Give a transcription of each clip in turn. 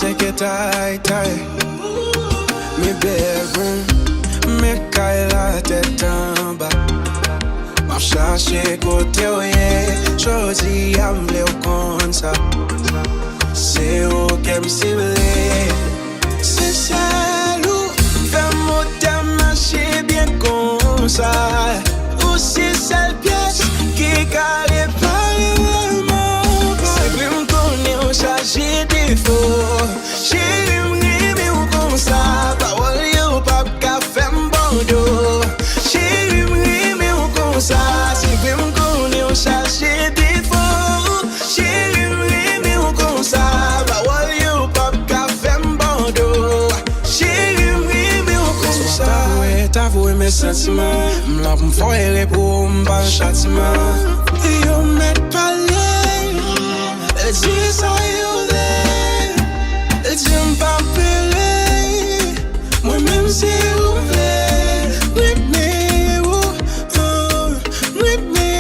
say que tight, tight. Me bedroom, me caille la tête en bas. M'a cherché côté oué, choisi à m'le comme ça. C'est où qu'elle me cible, c'est celle-où fait mon marcher bien comme ça. Ou c'est celle pièce qui carré par le monde. C'est bien qu'on est chargé de faux. J'ai m'rimé ou comme ça. Parole yo pas qu'à faire m'bando. J'ai m'rimé ou comme ça. C'est bien qu'on est chargé de faux. J'ai m'rimé ou comme ça. Parole yo pas qu'à faire m'bando. J'ai m'rimé ou comme ça. T'avouer mes sentiments. M'la pour m'foyer pour m'pas châtiment. Yo m'aide parler. Elle dit ça yo l'est. Elle dit m'pas peler. Moi-même c'est ouvert. With me, with me.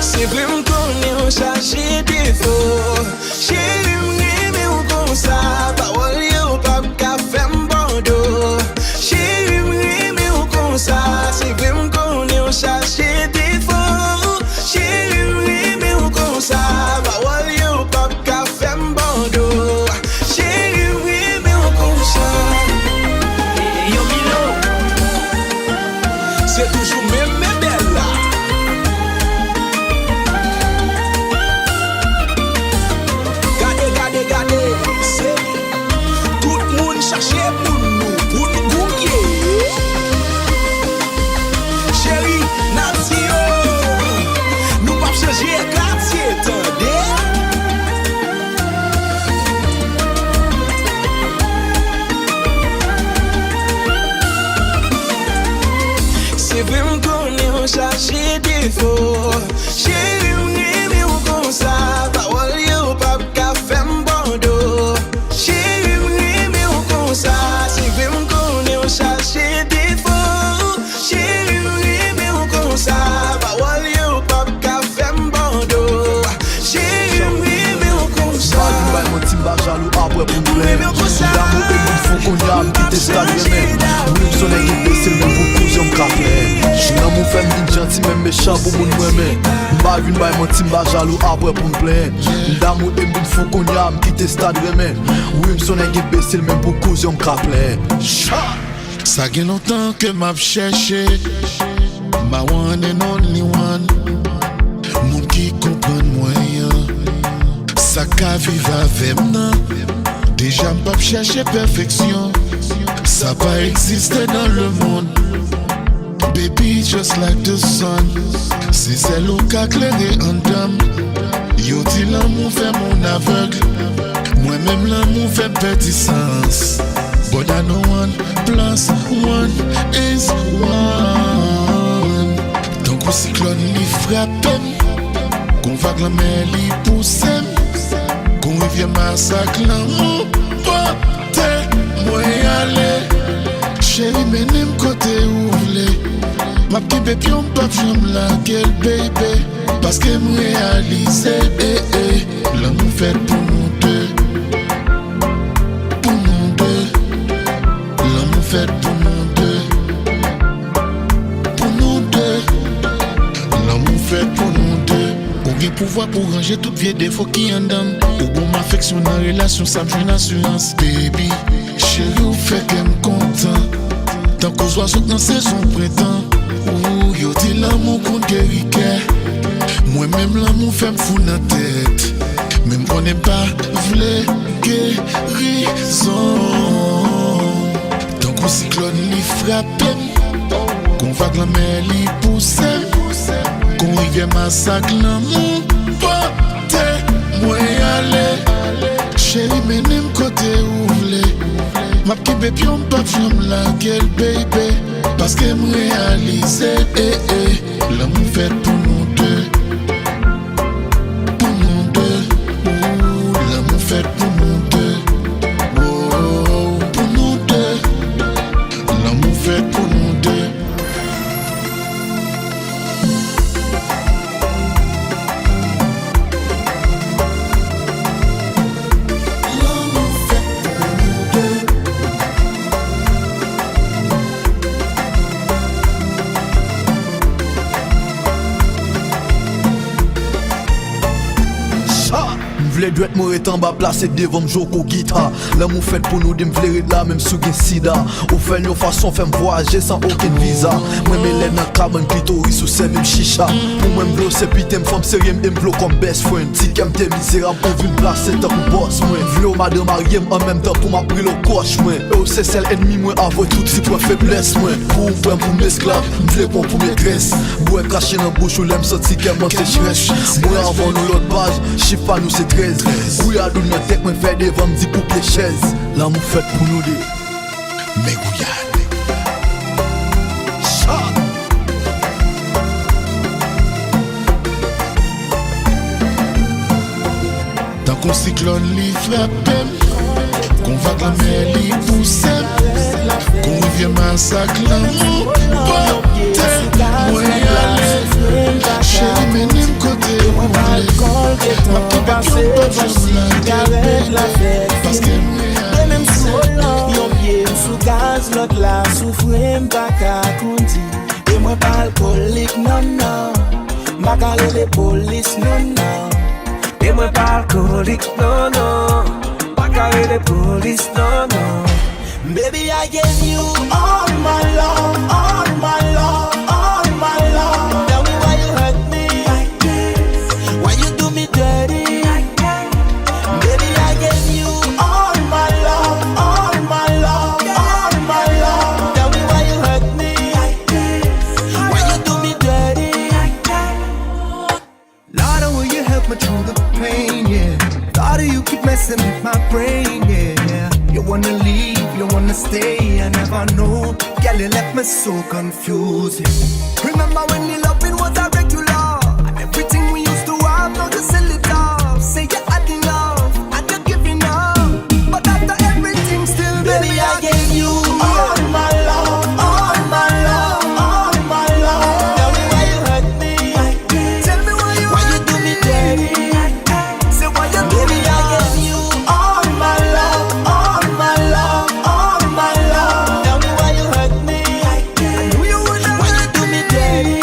C'est vrai m'connais on chargé de faux. Chérie m'aimé ou comme ça. Parole yo pas qu'à faire m'bando. Chérie m'aimé ou comme ça. C'est vrai m'connais on chargé de faux. Chérie m'aimé ou comme ça. Parole yo pas qu'à faire m'bando. Chérie m'aimé ou comme ça. Yo Milo, c'est toujours même mes belles là. Gardez, c'est tout le monde cherche pour nous gouiller. Chérie, Natio, nous pas changer quartier, attendez. C'est vrai qu'on est chargé de faux. Chérie, m'aimé ou comme ça. Parole yo pas qu'à faire m'bando. Chérie, m'aimé ou comme ça. C'est vrai qu'on est chargé de faux. Chérie, m'aimé ou comme ça. Parole yo pas qu'à faire m'bando. Chérie, m'aimé ou comme ça. Mon timba jaloux après pour me l'air. L'amour et mon fou qu'on y a me quitter ce calme. Oui, me sonne qui baisse le même pour cause on capé. J'suis dans mon femme d'une gentil même méchant pour mon moi-même. M'ba une baille mon timba jaloux après pour me plaire. L'amour et mon fou qu'on y a me quitter ce calme. Oui, me sonne qui baisse le même pour cause on capé. Ça fait longtemps que m'a cherché. My one and only one. Mon qui comprend moyen. Ça qu'a vivre avec moi. Déjà m'pas chercher perfection. Ça va exister dans le monde. Baby just like the sun. C'est celle qui a éclairé en dame. Yo dit l'amour fait mon aveugle. Moi-même l'amour fait perdre sens. But I know 1 plus 1 is 1. Donc au cyclone li frappe. Qu'on vague la mer li pousse. Qu'on rivière massacre l'amour. Portez moi aller. Chérie menem côté où v'lez. Ma petite bébé on pas j'aime la gueule baby. Parce que me réaliser l'amour fait pour nous deux. Pour nous deux. L'amour fait pour nous deux. Pour nous deux. L'amour fait pour nous deux. Ou bien pouvoir pour ranger toutes vieilles défauts qui en dame. Ou bon m'affection dans relation, ça me fait une assurance. Baby, chérie, ou fait qu'elle me content. Tant qu'aux oiseaux dans saison printemps. Ou yo dit l'amour qu'on guérit. Moi-même l'amour fait me fou dans la tête. Même qu'on n'est pas v'lait guérison. Tant qu'au cyclone li frappe. Qu'on vague la mer li pousse. Qu'on rivière massacre l'amour. Portez moi aller. Chérie menem côté où v'lez. Ma petite bébé on pas j'aime la gueule baby. Parce que me réaliser l'amour fait pour nous deux. Pour nous deux. L'amour fait pour nous deux. Pour nous deux. L'amour fait pour nous deux. M'vle doit mourir en bas placé devant m'jou ko guitare. L'amour fait pour nous de m'vle là même sous gen sida. Ou fait une façon fait voyager sans aucun visa. Moi me lève dans cabane clitoris ou serve chicha. Pour moi m'vlo c'est pité m'femme sérieux m'vlo comme best friend. Si qu'aime t'es misérable pour vin placer tant que boss moi. Vlo madame mariée en même temps pour m'apprendre le coach moi. Et c'est celle ennemi moi avant tout si pour faiblesse moi. Pour m'esclave, m'vle pour maîtresse. Boire cracher dans bouche ou l'aime sorti qu'elle m'en sécheresse. Moi avant nous l'autre page, chiffre pas nous c'est 13. Oui à nous notre tête moi fait devant m'dit pour pied chaise. L'amour fait pour nous des Mais Guyane. Tant qu'on cyclone li frappe, qu'on va la mer li pousse, qu'on revient massacre l'amour, moi y aller, chérie menem côté roulé, ma petite passer, voici la fête, parce que même sous yon pied sous gaz, l'autre là souffre m'pas qu'à conti. Et moi pas alcoolique, non non, m'pas qu'à les police, non non. Et moi pas alcoolique, non non, pas qu'à les police, non non. Baby I gave you all my love, all my love, all my love. Tell me why you hurt me, why you do me dirty. Baby I gave you all my love, all my love, all my love. Tell me why you hurt me, why you do me dirty. Lord, will you help me through the pain, yeah. Lord, you keep messing with my brain, yeah. You wanna leave, you wanna stay, I never know. Girl, you left me so confused, yeah. Remember when the loving was a regular, and everything we used to have, now you sell it off. Say you had enough, and you're giving up, but after everything still, Baby I gave you all my love, all my love, all my love. Tell me why you hurt me, tell me why you do me dirty. say why you Baby I gave you all my love, all my love, all my love. Tell me why you hurt me, knew you would why you do me dirty.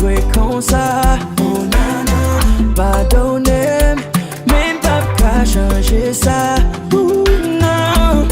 jouer comme ça. Oh nana, pardonnez, même pas qu'à changer ça. Oh non.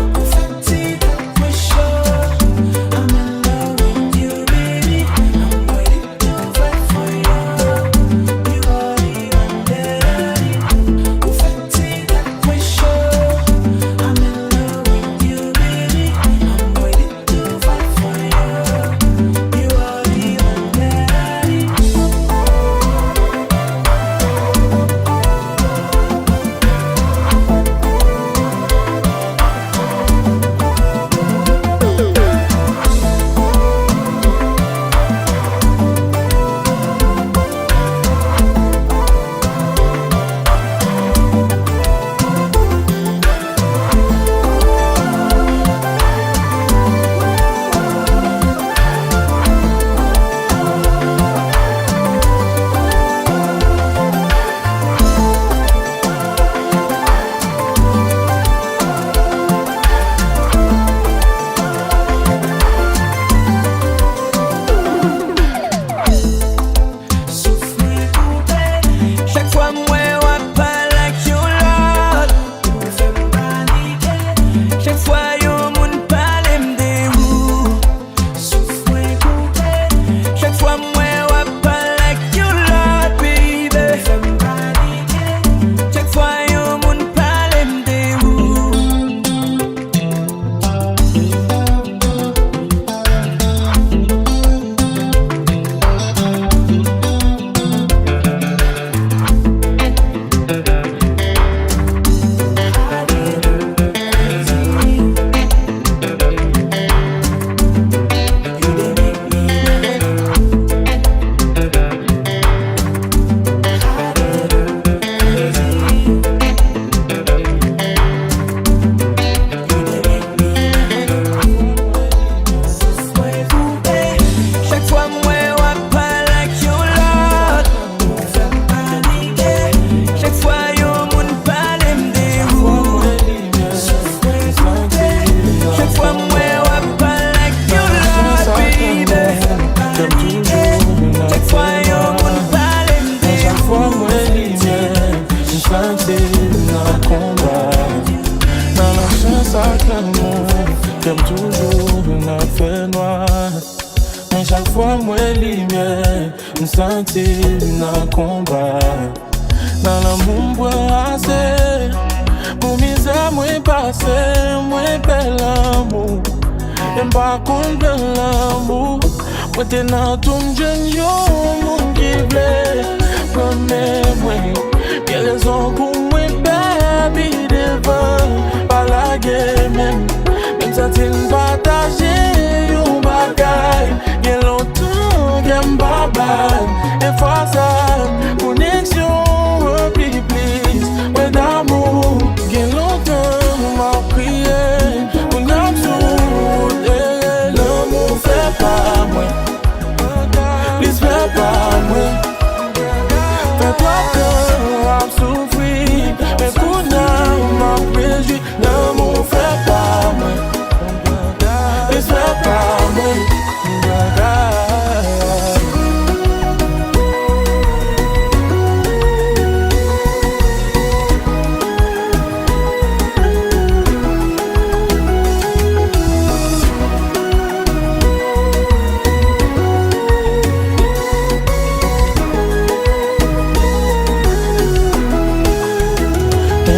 Comme toujours, une fait noir. Mais chaque fois, moi, lumière, me sentir dans combat. Dans l'amour, moi, assez. Pour misère, moi, passé, moi, bel amour. J'aime pas contre l'amour. Moi, t'es dans tout le jeune, mon qui voulait. Promets-moi, bien raison pour moi, baby, devant. Pas la guerre, même. Satin partager yon bagay. Gen longtemps gen babay. Et fois ça, connexion, please. Ouais d'amour, gen longtemps m'a prié. Mon amour, l'amour fait pas moi. Please fait pas moi. Fais-toi peur à souffrir. Mais pour nous, m'a préjugé. L'amour fait pas moi.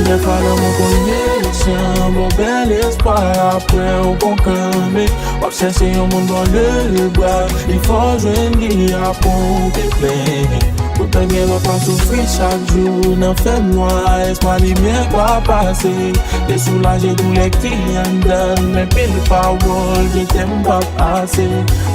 Des fois dans mon connexion, mon bel espoir après au bon camé. Obsession au monde dans le bois, il faut joindre à pour te plaire. Pour te gagner, on pas souffrir chaque jour. N'en fais moi, espoir lumière quoi passer. T'es soulagé tous les clients donne, mais pile parole, je t'aime pas assez.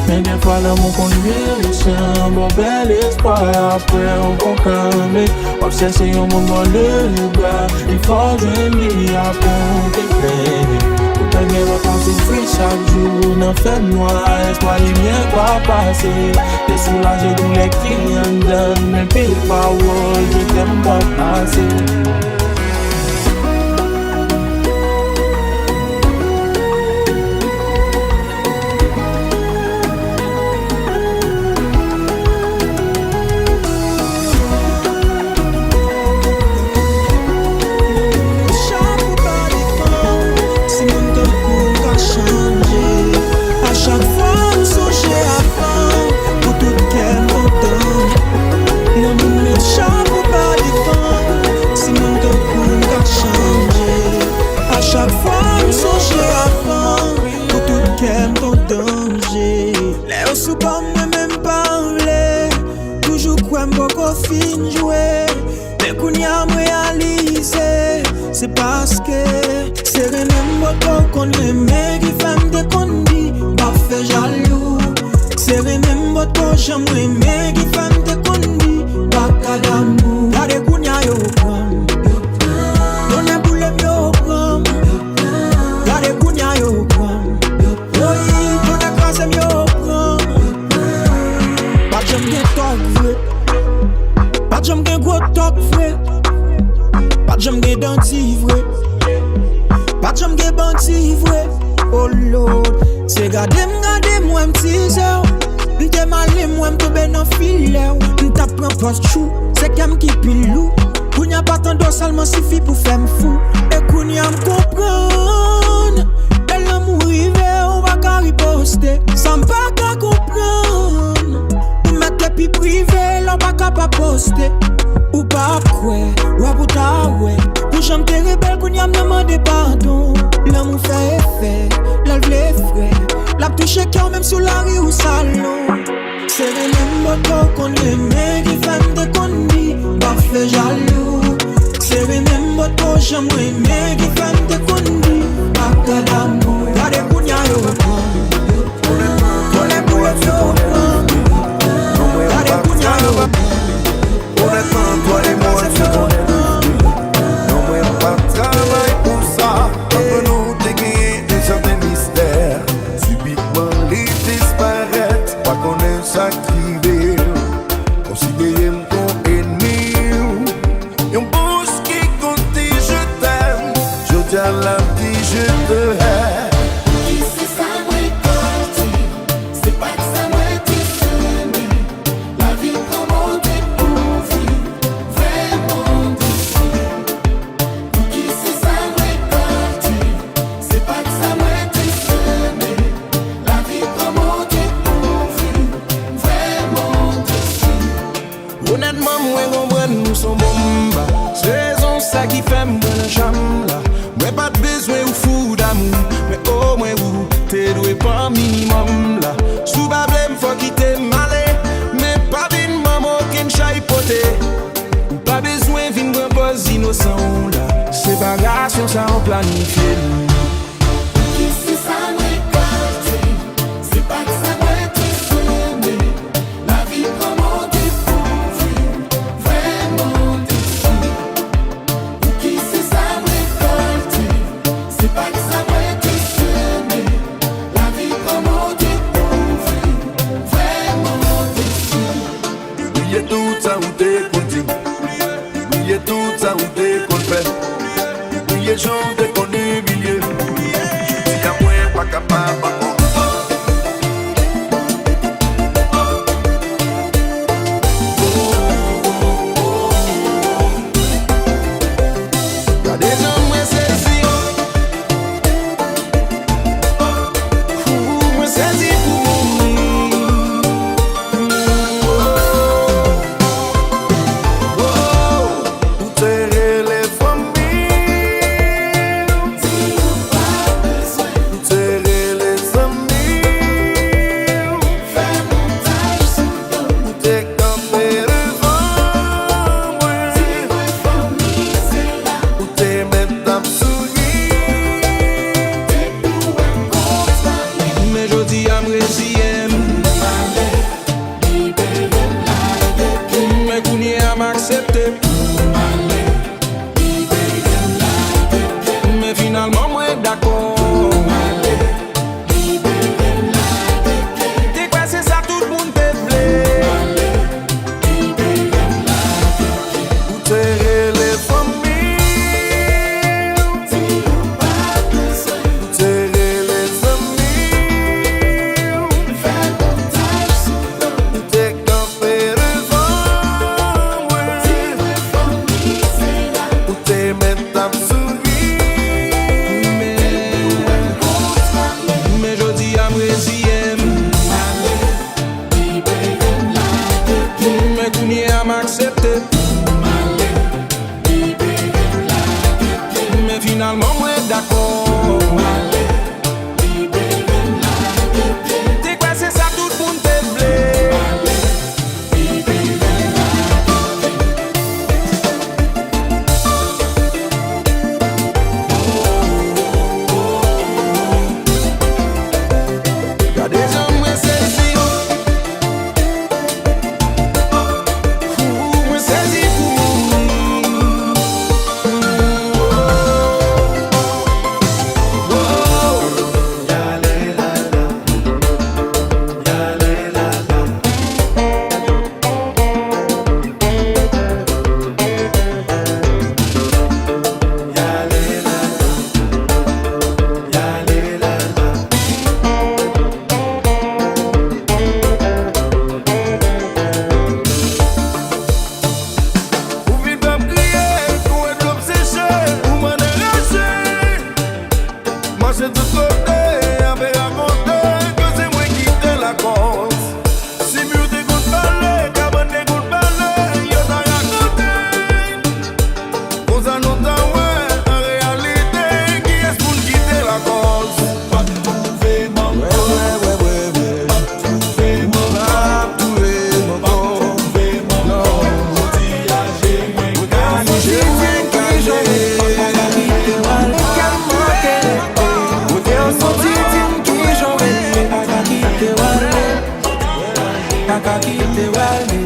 Mais des fois dans mon connexion, mon bel espoir après au bon camé. Obsession au monde dans le bois, il faut joindre à pour te plaire. Pour te gagner, on pas souffrir chaque jour. N'en fais moi, espoir lumière quoi passer. T'es soulagé tous les clients donne, mais pile parole, je t'aime pas assez. Yo sou comme moi même parler. Toujours quoi m'boko fin jouer. Mais qu'on y a réalisé. C'est parce que c'est rien m'boko qu'on aime qui fait me décondi. Pas fait jaloux. C'est rien m'boko j'aimerais mais qui fait me décondi. Pas qu'à d'amour. Y'a qu'on y a yo pram. Donne boule yo pram. Y'a qu'on y a yo pram. Oui, donne grâce yo pram. Pas j'aime bien talk vrai. Pas j'aime bien gros talk vrai. Pas j'aime bien denti vrai. Pas j'aime bien banti vrai. Oh Lord, c'est gade moi m'teaser. M'te malé moi m'tombe dans filet. M'ta prend post chou, c'est qu'elle qui pilou. Kounya pas tant d'eau seulement suffit pour faire m'fou. Et kounya m'comprendre. Elle a mouru, on va qu'à riposter. Sans pas qu'à comprendre. Ou mettre les pi privés, l'on va qu'à pas poster. Ou pas quoi, ou à bouta ouais. Pour j'aime te rebelle, kounya m'demande pardon. L'amour fait effet, l'alve les frais. La touche cœur même sous la rue ou salon. C'est les mêmes motos qu'on aime qui fait me déconner. Pas fait jaloux. C'est les mêmes motos j'aimerais mais qui fait me déconner. Pas qu'à d'amour. Y'a des kounya yo pram. On est pour le yo pram. Y'a des kounya yo pram. Honnêtement, toi et moi, tu connais. Non, moi, pas de travail pour ça. Entre nous, t'es gagné un certain mystère. Subitement, les disparaître. Pas qu'on ait ça qui veut. Considérez mon ennemi. Y'a un boss qui compte dit je t'aime. Je dis à la vie, je te hais. Honnêtement, moi, comprends, nous sommes bomba. C'est raison ça qui fait me dans la chambre là. Moi, pas de besoin ou fou d'amour. Mais au moins, vous, t'es doué pas minimum là. Sous problème, faut quitter malé. Mais pas d'une maman qui ne chaille poté. Pas besoin d'une pose innocent là. Séparation, ça on planifie. Oubliez tout ça où t'es qu'on dit. Oubliez tout ça où t'es qu'on fait. Oubliez gens t'es qu'on humilié. Si y'a moins pas capable. Mais finalement, moi d'accord. T'es quoi, c'est ça, tout le monde te plaît. Où t'es les familles. Où t'es les amis. Où t'es campé devant moi. Où t'es maintenant sourire. pas qu'à quitter Wally.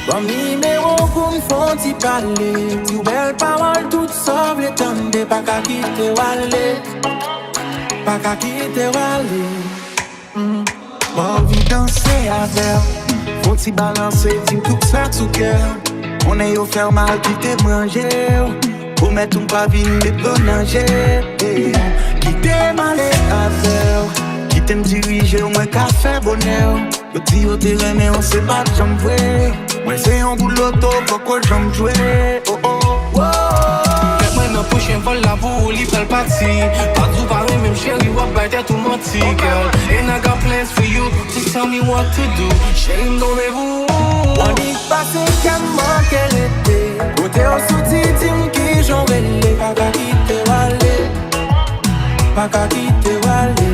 Bon numéro pour me font t'y parler. Tu belles paroles toutes sauf les tendez. Pas qu'à quitter Wally. Pas qu'à quitter Wally. Bon vie danser avec. Faut t'y balancer, dis tout ça sous cœur. On est au faire mal qui t'est mangé. Pour mettre ton paville et pronager. Qui t'est mal avec. Qui t'aime diriger au moins qu'à faire bonheur. Le petit au terrain mais on sait pas de jambes jouer. Moi c'est un bout de l'auto, pourquoi jambes jouer. Oh oh, oh. Moi non prochain vol la boule, il fait le parti. Pas tout pareil, même chérie, what better to menti, girl. And I got plans for you, just tell me what to do. Chérie, m'donnez-vous. On y passe qu'à manquer l'été. Côté au soutien, dis-moi qui j'en vais les. Pas qu'à quitter Wally. Pas qu'à quitter Wally.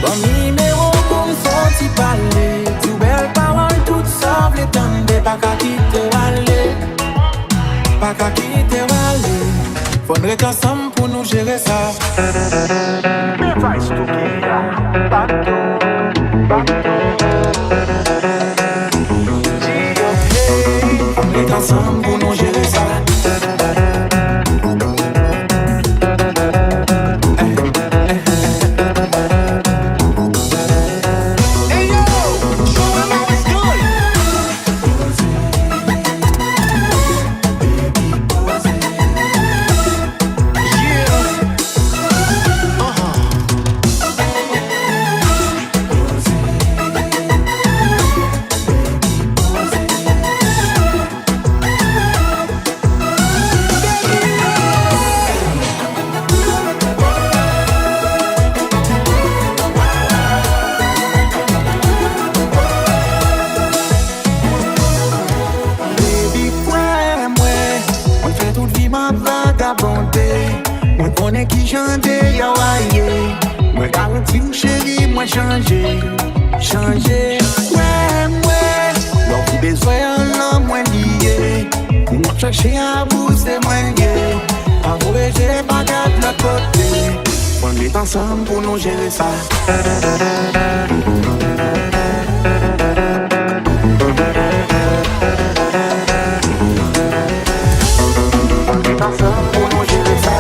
Bon numéro pour me faire t'y parler. Tu belles paroles toutes sauf les tendez. Pas qu'à quitter Wally. Pas qu'à quitter Wally. Faudrait être ensemble pour nous gérer ça. Faudrait être ensemble pour nous gérer ça. Changer, changer, ouais, ouais. L'envie besoin d'un homme moins lié. Moi chercher à vous, c'est moins lié. À vous, j'ai pas qu'à de l'autre côté. On est ensemble pour nous gérer ça. On est ensemble pour nous gérer ça.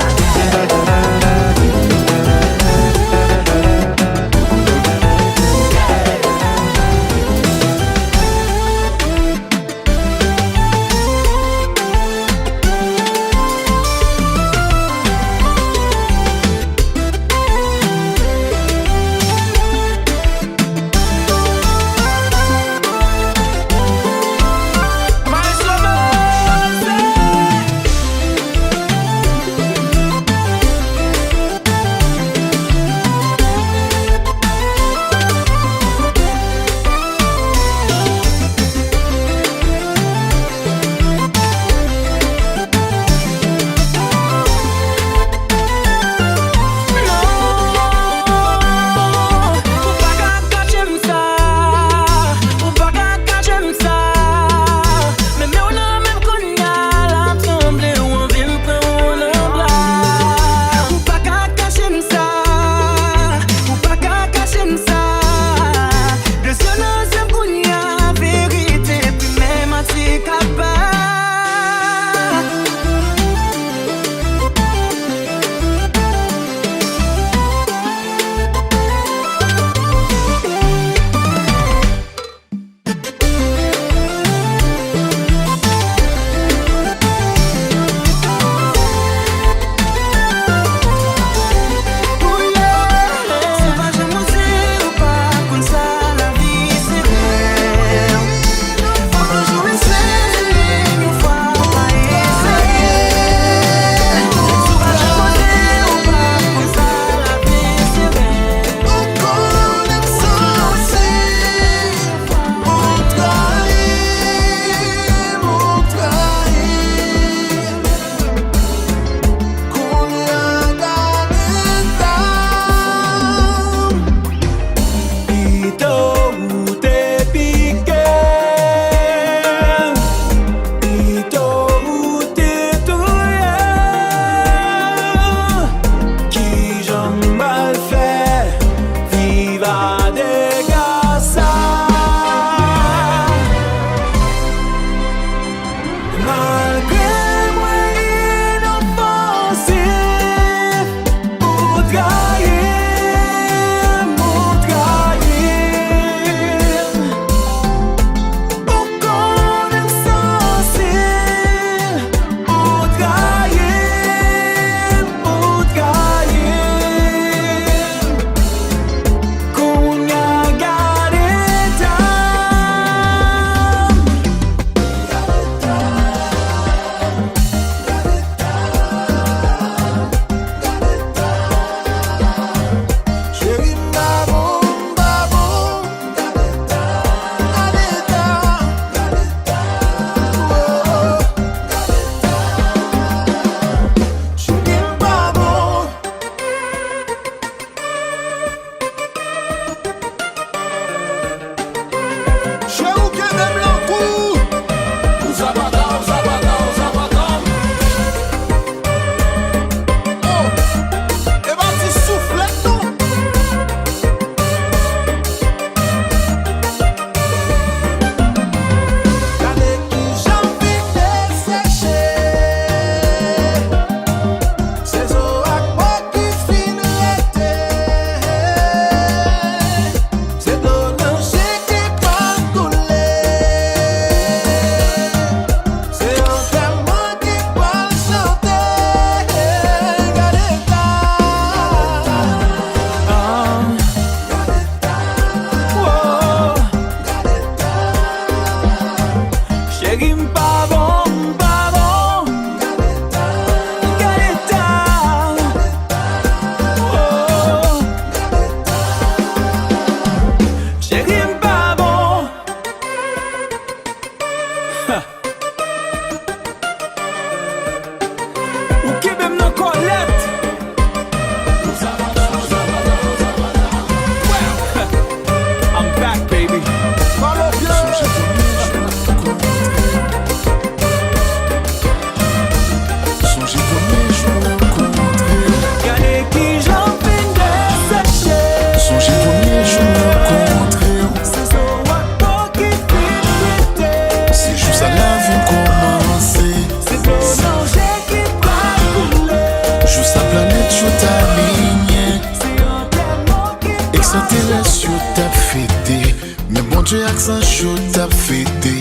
princesse, yo t'a fêté. Mais bon Dieu, accent chaud t'a fêté.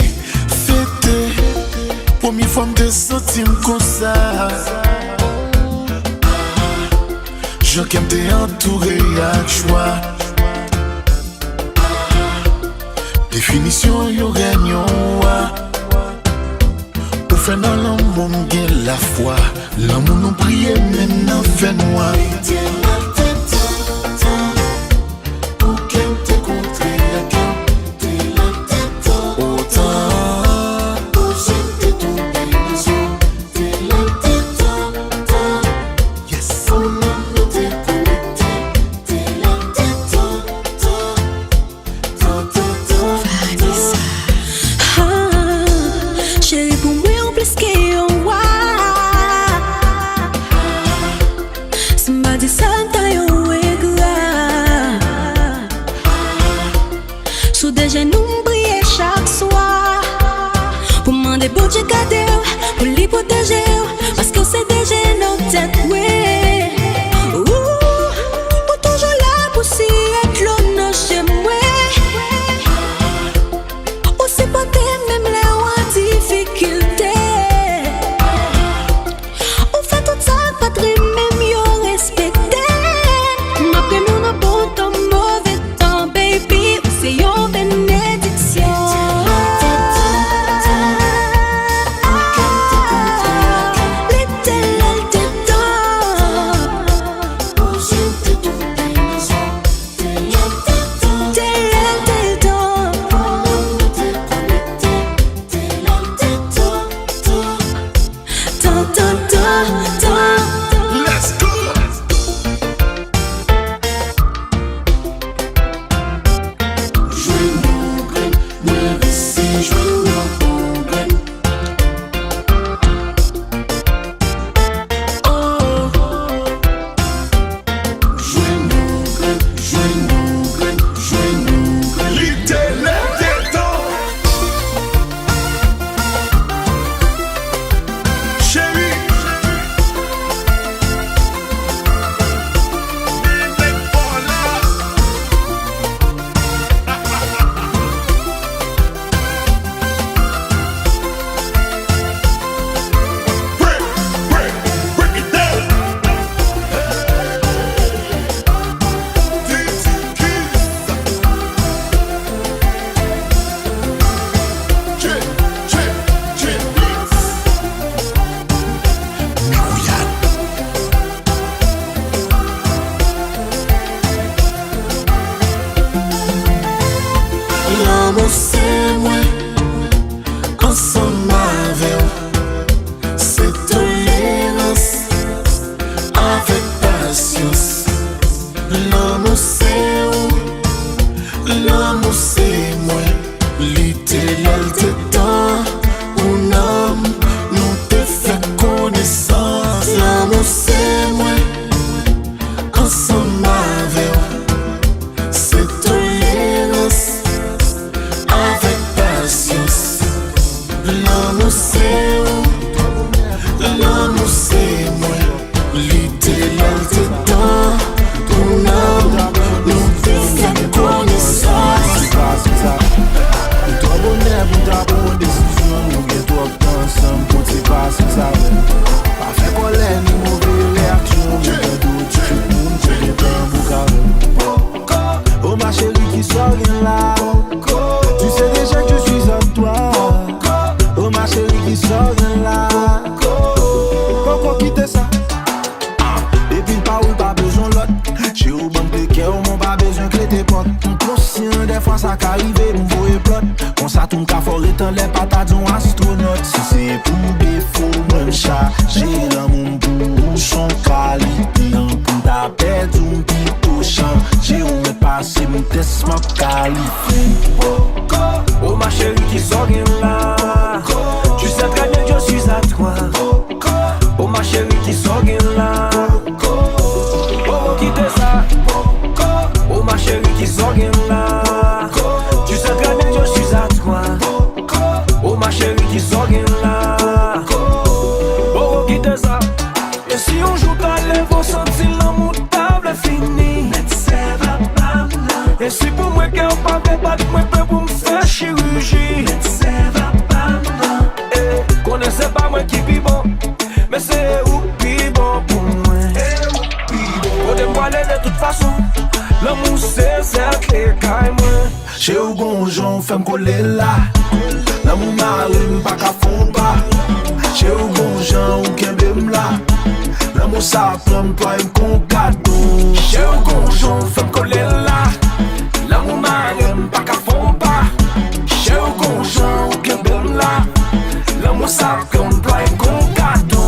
Fêté, première fois m'te senti comme ça. Je qu'aime t'es entouré à joie. Définition, yo gagnons. Pour faire dans l'amour, m'gagne la foi. L'amour nous prie, maintenant fait noir. Si pour moi qu'un pas fait pas de moi peut pour me faire chirurgie. Ça va pas non. Connaissez pas moi qui pi bon, mais c'est où pi bon pour moi. Pour te voiler de toute façon, l'amour c'est clé caille moi. Chez ou gonjon, femme coller là. L'amour marine, pas qu'à fond pas. Chez ou gonjon, ou qu'un là. L'amour ça prend pas un con cadeau. Chez ou gonjon, femme coller là. L'amour marine, pas qu'à fond pas. Chez ou gonjon, ou qu'un là. L'amour ça prend pas un con cadeau.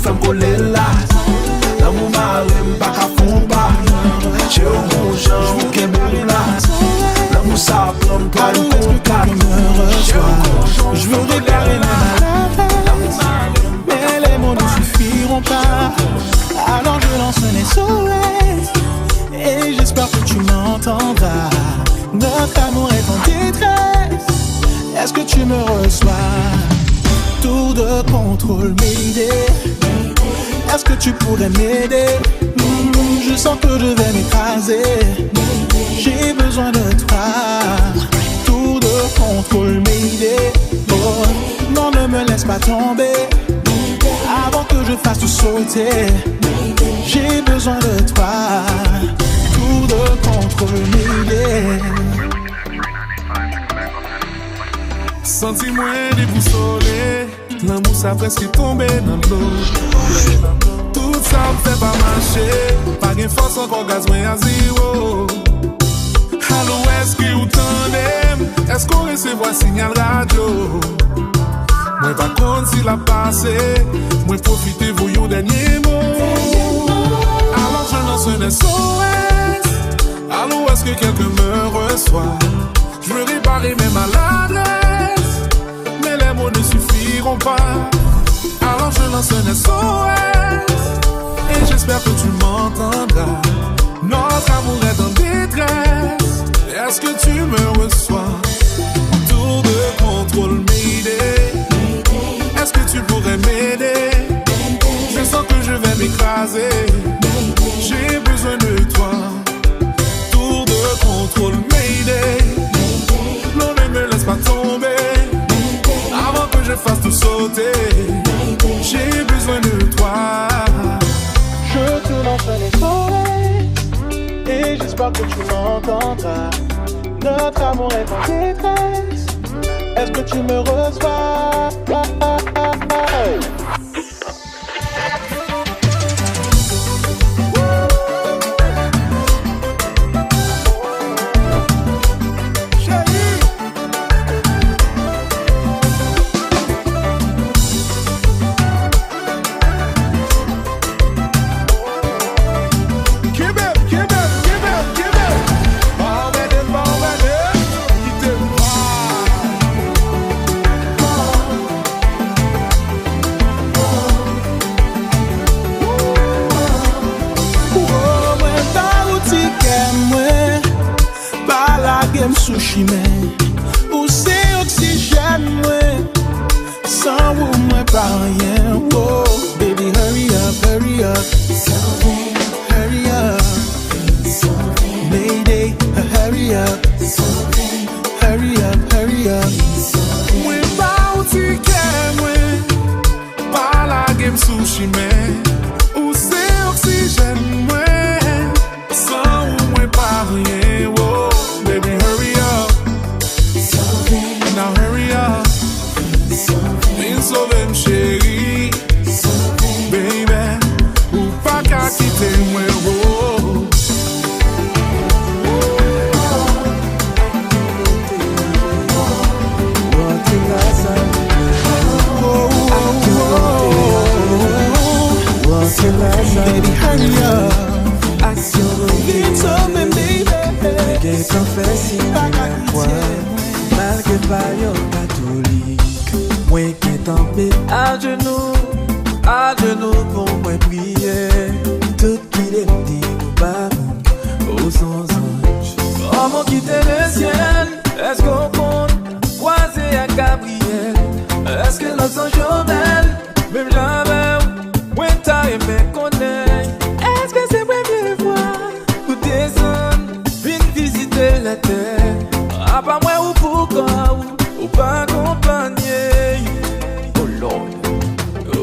Femme coller là. L'amour marine, pas qu'à fond pas. Chez au bon genre, ou qu'un là. L'amour ça prend pas le con cadeau. Je veux déclarer ma malade, mais les mots ne suffiront pas. Alors je lance un SOS et j'espère que tu m'entendras. Notre amour est en détresse. Est-ce que tu me reçois? Tour de contrôle, m'aider. Est-ce que tu pourrais m'aider? Je sens que je vais m'écraser. J'ai besoin de toi. Tour de contrôle, m'aider. Oh, non, ne me laisse pas tomber. Avant que je fasse tout sauter. J'ai besoin de toi. Tour de contrôle, m'aider. Senti-moi déboussolé. L'amour ça presque tombé dans l'eau. Tout ça me fait pas marcher. Pas de force encore gaz moi à zéro. Allô, est-ce que vous t'en est-ce qu'on recevoir signal radio? Moi pas compte s'il a passé. Moi profitez vous yon dernier mot. Alors je lance un SOS. Allô, est-ce que quelqu'un me reçoit? Je veux réparer mes maladresses, mais les mots ne suffiront pas. Alors je lance un SOS et j'espère que tu m'entendras. Notre amour est en détresse. Est-ce que tu me reçois? Tour de contrôle, m'aider. Est-ce que tu pourrais m'aider? Je sens que je vais m'écraser. J'ai besoin de toi. Tour de contrôle, m'aider. Non, ne me laisse pas tomber. Avant que je fasse tout sauter. J'ai besoin de toi. Je te lance un SOS et j'espère que tu m'entendras. Notre amour est en détresse. Est-ce que tu me reçois? Sushi man, ou c'est oxygène moi, sans vous moi pas rien. Oh, baby hurry up, hurry up, hurry up, Mayday, hurry up, hurry up, hurry up. Moi pas ou ticket moi, pas la game sushi man, ou c'est oxygène moi, sans vous moi pas rien. Oh, baby hurry up. Now hurry up. Vin sauver m chérie. Baby, ou pas qu'à quitter moi. fait si la foi, malgré pas yo catholique, moi qui tombé à genoux pour moi prier, tout qui les dit nous bavons aux anges. Comment quitter le ciel? Est-ce qu'on compte croiser à Gabriel? Est-ce que nos anges belles, même jamais, où t'as aimé connaître? Est-ce que c'est vrai de voir ou descendre, venir visiter la terre? À part moi ou pourquoi ou pas accompagner? Oh Lord.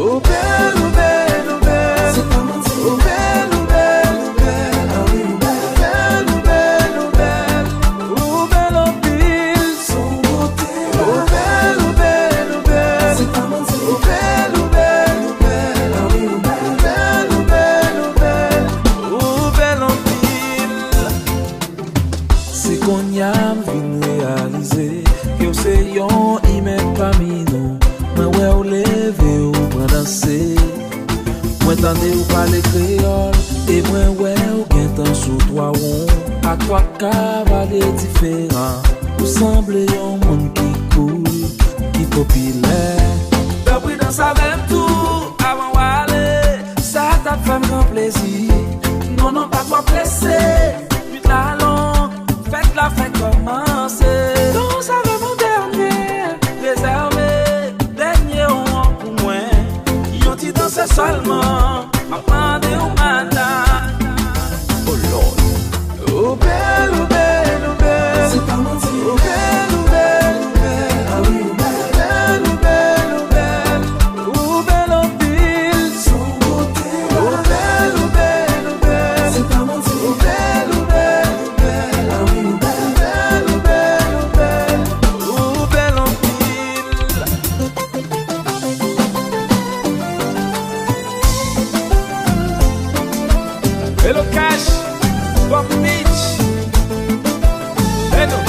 Oh belle, oh belle, oh belle, c'est pas menti. Oh belle, oh belle, oh belle, ah oui, oh belle, oh belle, oh belle, oh belle en pile, son beauté. Oh belle, oh belle, oh belle, c'est pas menti. Oh belle, oh belle, oh belle, ah oui, oh belle, oh belle, oh belle, oh belle en pile. C'est qu'on y a vu réaliser que c'est yon il met pas mis non. Moi ouais ou lever ou prendre danser. Moi tendez ou parler créole. Et moi ouais ou gain temps sous toi rond. À toi cavaler différent. Ou semble un monde qui cool, qui populaire. D'après dans sa même tour, avant d'aller, ça t'a fait grand plaisir. Non, non, pas toi blessé. Puis allons, faites la fête commencer. Non, ça va mon dernier, réservé. C'est seulement à demander au matin. Oh Lord. Oh belle, oh belle, oh belle, c'est pas menti. Oh belle, oh belle, oh belle, ah oui, oh belle, oh belle, oh belle, oh belle en pile, son beauté. Oh belle, oh belle, oh belle, c'est pas menti. Oh belle, oh belle, oh belle, ah oui, oh belle, oh belle, oh belle, oh belle en pile. Hello Cash, Bob Beach, hello.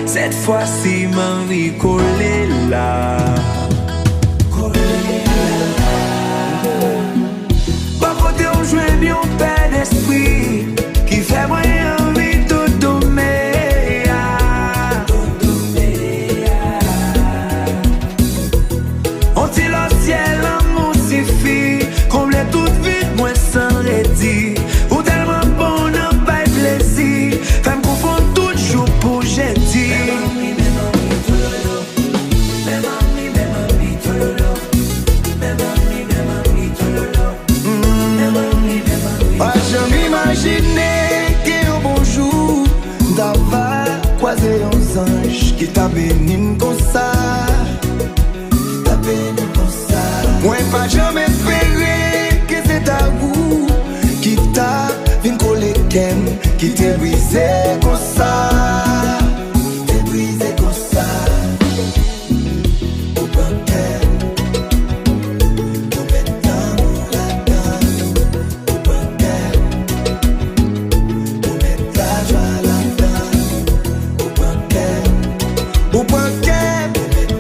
Cette fois-ci, m'en vie collée là. Pas côté on joue bien au père d'esprit qui fait moyen envie de dommer. On tire le ciel en moussifie, comble toute vie, moi sans redit. Ou tellement bon, n'a pas plaisir. Femme confond tout jour pour jeter. Imaginez qu'un bon jour d'avoir croisé un ange qui t'a béni comme ça. T'a béni comme ça. Moi pas jamais espéré que c'est ta goût qui t'a venu coller ken, qui t'a brisé comme ça. T'es brisé comme ça. Au banquet.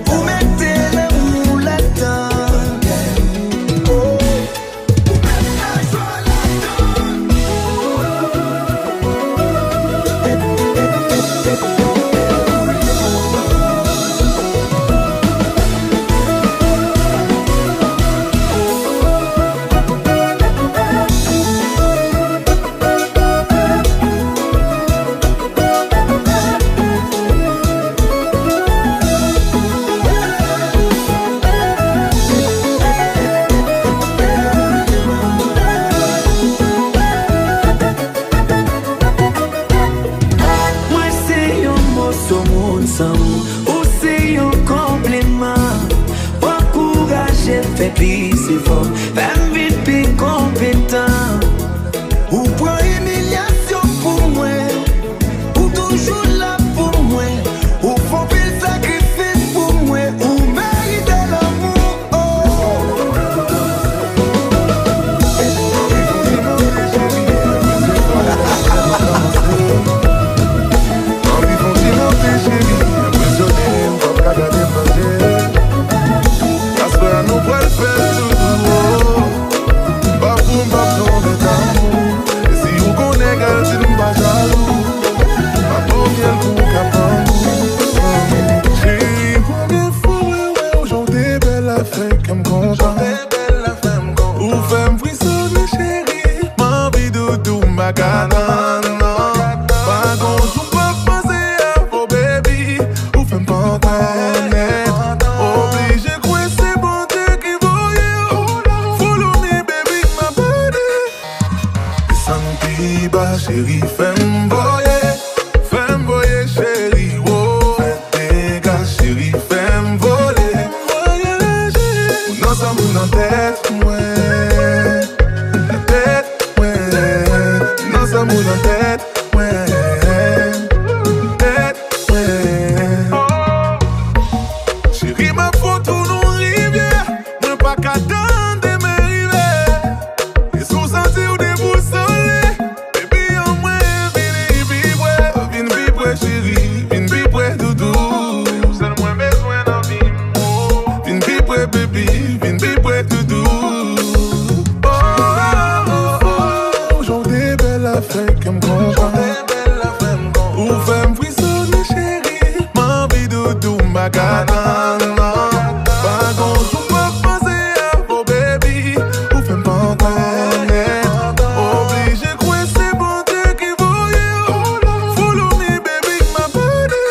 Au bagana, non. Pas qu'on joue pas penser à vos baby, ou fais pas connaître. Obligé quoi c'est bon Dieu qui voyait. Follow me baby, ma body. Santi ba chérie, fais-moi voyer chérie, oh. Fais tes gars chérie, fais-moi voler. Non ça mou dans tête, ouais. La tête, ouais. Non ça mou dans tête, ouais. Tête, ouais. Chérie, ma photo nous rivière. Moi pas qu'à attendre mes rivières. Et sous senti ou déboussolé. Baby en moi, vine vibrer chérie. Vine vibrer doudou. Vous êtes moins besoin d'en vivre. Vine vibrer baby. Vine vibrer doudou. Oh, oh, oh, oh. J'en des belles affaires qui me comprennent. Ou femme frissonner chérie. Ma vie doudou magana. Pas qu'on joue pas penser à vos baby. Ou femme pas connaître. Obligé quoi c'est bon Dieu qui voyait. Follow me baby ma body.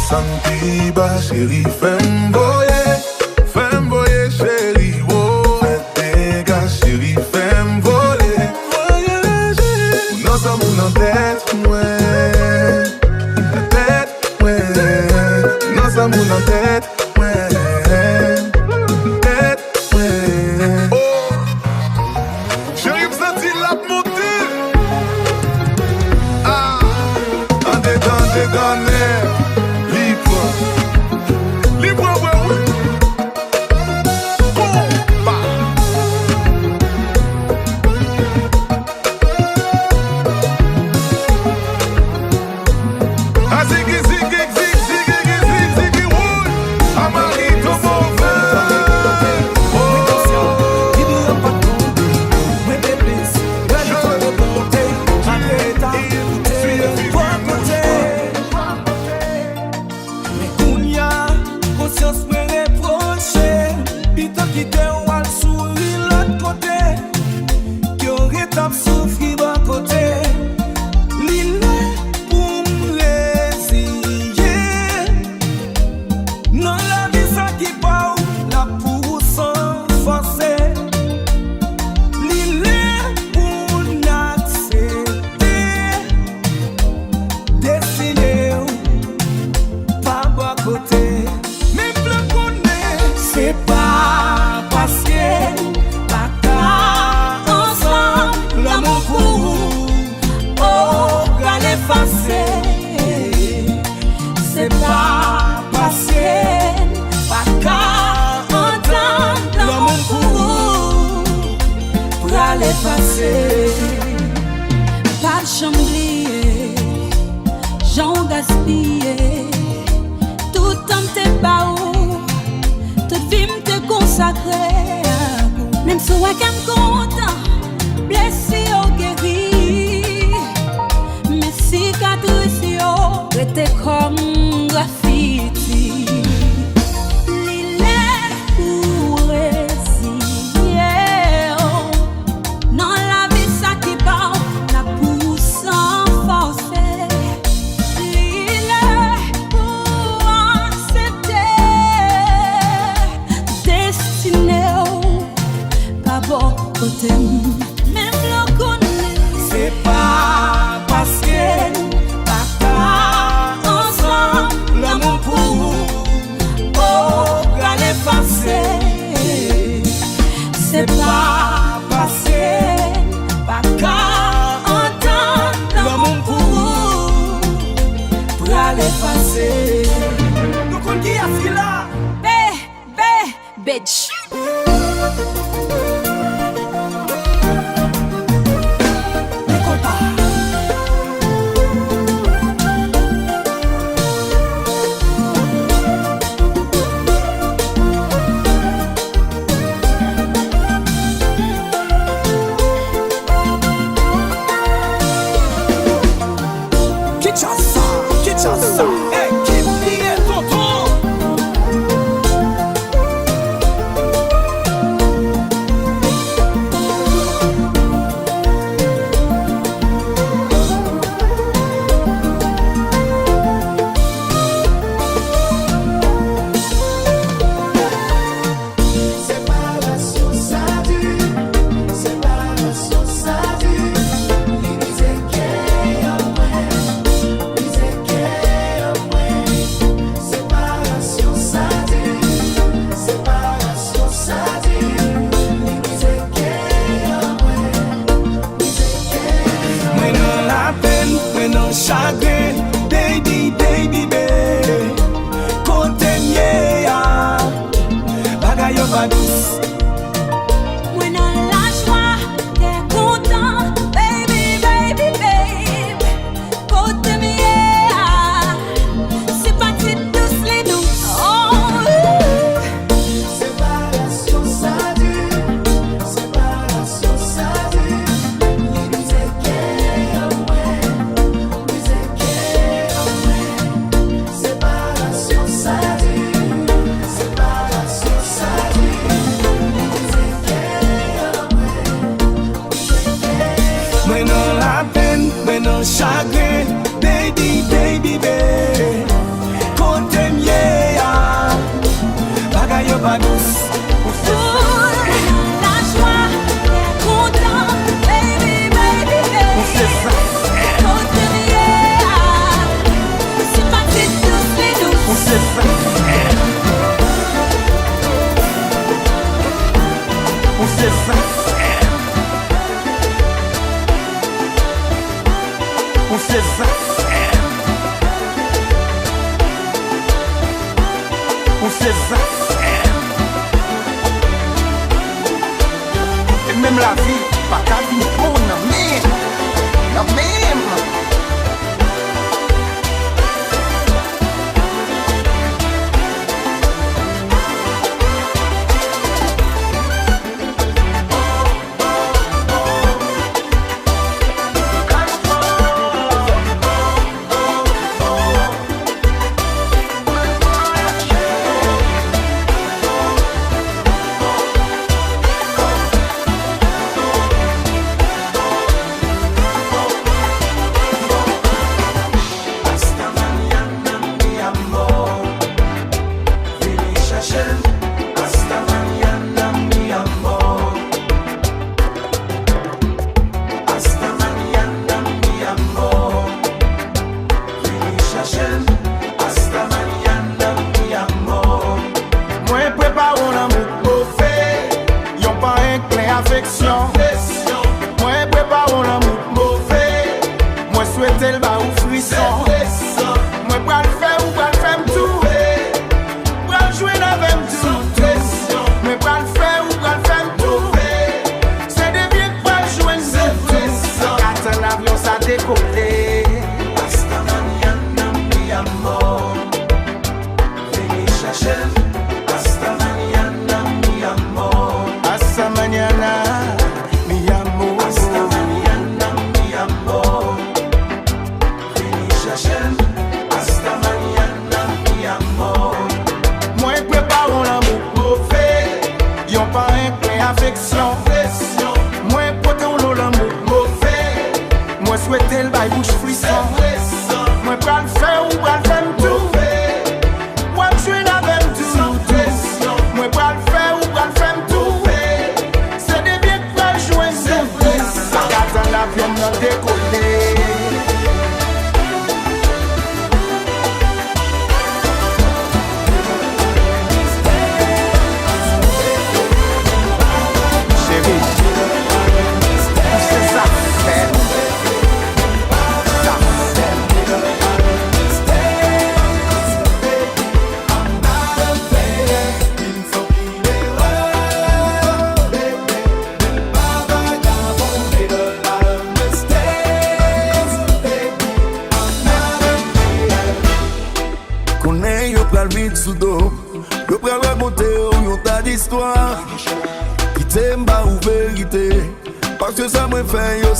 Santi ba chérie femme voyer chérie, oh. Fais tes gars chérie, femme voler. Non ça mou dans tête, ouais. La tête, ouais. Non ça mou dans tête, ouais. Tête, ouais. Oh, chérie me senti la montée. Ah, en dedans, libre, ouais, oui. Konpa. Ah, ziggy, wood. Amarito mauvais. Conscience me reprocher, pito qui te wal souri l'autre côté, qui aurait tap souffri d'un côté. L'île pour m'résiller, non la vie ça qui part, la pour sans forcer. L'île pour n'accepter, destiné pas bas côté. C'est pas parce que pas qu'à ensemble l'amour pour oh qu'à l'effacer. C'est pas parce que pas qu'à entendre l'amour pour l'effacer. Pas de chamblier, j'en gaspillé, tout en tes baous. Te consacrer, même si on est content, blessé ou guéri, mais cicatrices étaient comme graffiti. L'île pour résigner, non la vie ça qui part, la pousse sans forcer. L'île pour accepter. Pas bon côté, même le connaît. C'est pas parce que pas qu'à ensemble l'amour pour oh qu'à l'effacer. C'est pas parce que pas qu'à entendre l'amour pour l'effacer. Donc on dit à Fila, bitch. Kinshasa, hey, qui plie tonton. chagrin, baby, baby, baby. Côté mieux, bagay yo pas douce. When on la joie, t'es content, baby, baby, baby. Côté mieux, c'est pas si douce les nous. Oh. Séparation ça dure, séparation ça dure. Music away, séparation ça dure, séparation ça dure. Mais non la peine, mais non chagrin, baby, baby, baby. Côté mieux, bagay yo pas douce. La joie, t'es content, baby, baby, baby. Côté mieux, c'est pas si douce les nous. On sait ça. On sait ça. On sait ça. On sait ça. Et même la vie, pas qu'à vie, on a même. La même.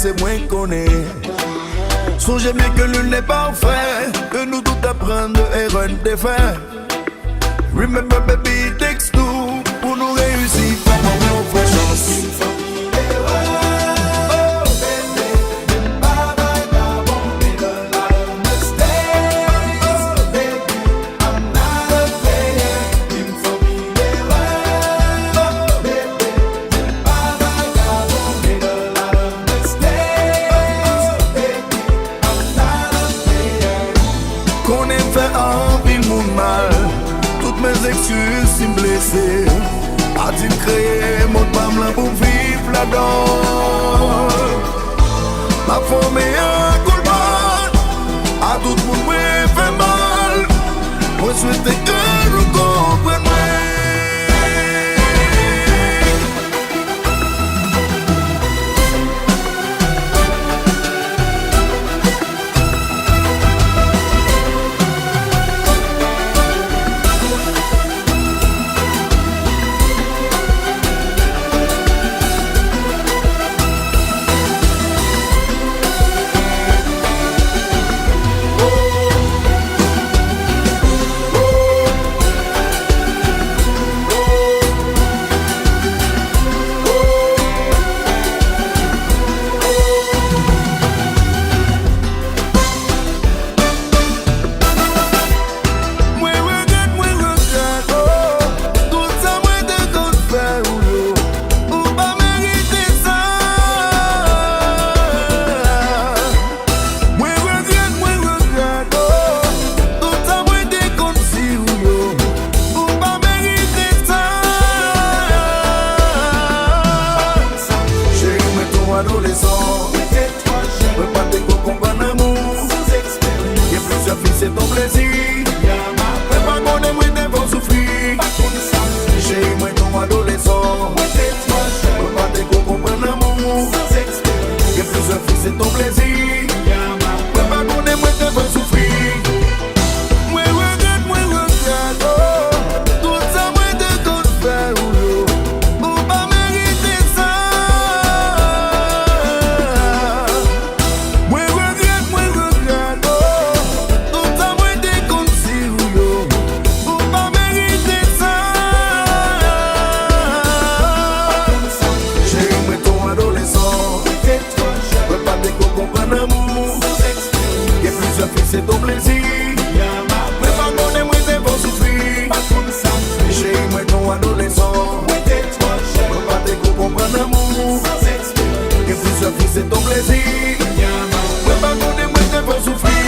C'est moins qu'on est. Songez bien que nul n'est parfait, que nous tout apprendre de erreurs de faire. Remember baby, it takes two pour nous réussir, faire nos vraies chances. Si me blessé, a-t-il créé mon femme là pour vivre là-dedans? Ma femme est un coup de main, plus un fils c'est ton plaisir. Moi pas qu'on aime, moi te veux souffrir. Moi regrette, oh. Tout ça moi te compte faire ou pas mériter ça. Moi regrette, oh. Tout ça moi te compte si ou pas mériter ça. J'ai eu ton adolescent. Peux pas te comprendre l'amour. Y'a plusieurs filles, c'est ton plaisir. Mais pas qu'on aime, moi t'es bon souffrir. J'ai eu ton adolescent. Peux pas te comprendre l'amour. Y'a plusieurs filles, c'est ton plaisir. Mais pas qu'on aime, moi t'es bon souffrir.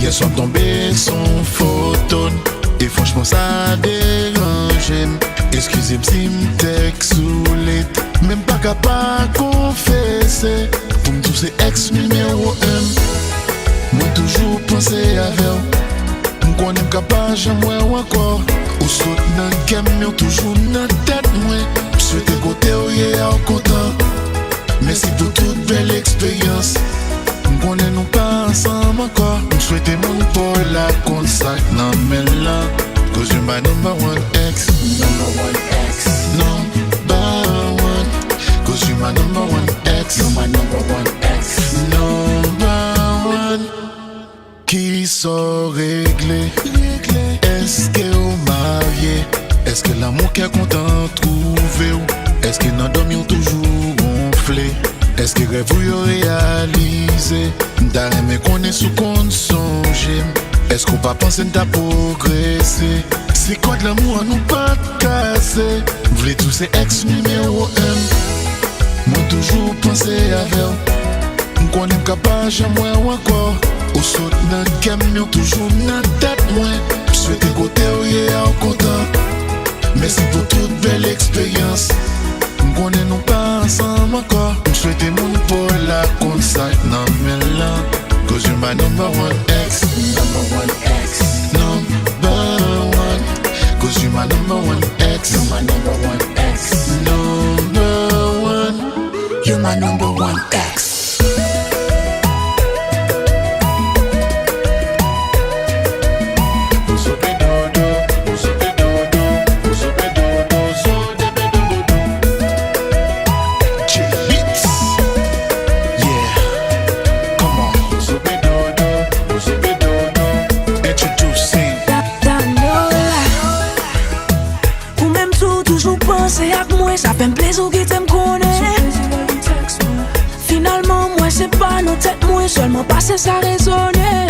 Sont tombés sans photo et franchement ça dérange. Excusez-moi si m't'ai saoulé, même pas capable de confesser. Pour me tous ces ex numéro 1, moi toujours pensé à vous. M'con aime capable jamais ou encore. Ou saute dans le camion toujours dans tête moi. Souhaitez côté ou hier content. Merci pour toute belle expérience. On est nous pas ensemble encore. Je souhaite mon pour la consacre. Non mais là, cause you're my number one ex. Number one ex. Number one. Cause you're my number one ex. You're my number one ex. Number one. Qui sont réglés? Est-ce que vous mariez? Est-ce que l'amour qui est content trouvé? Est-ce qu'il n'a dormi toujours gonflé? Est-ce que rêve vous réalisé? D'aller me connaître sous compte songer. Est-ce qu'on pas penser d'à progresser? C'est quoi de l'amour à nous pas casser? Vous voulez tous ces ex numéro 1. Moi toujours penser à vous. Qu'on aime capable jamais ou encore. Au saut dans le camion toujours dans tête moi. Souhaitez côté ou hier content. Merci pour toute belle expérience. On est non pas ensemble encore. Souhaitez mon pour la consacre. Non mais là, cause you're my number one ex. Number one ex. Number one. Cause you're my number one ex. You're my number one ex. Number one. You're my number one ex. Ça fait un plaisir qui t'aime connaître. Finalement, moi c'est pas nos têtes, moi seulement passer ça résonner.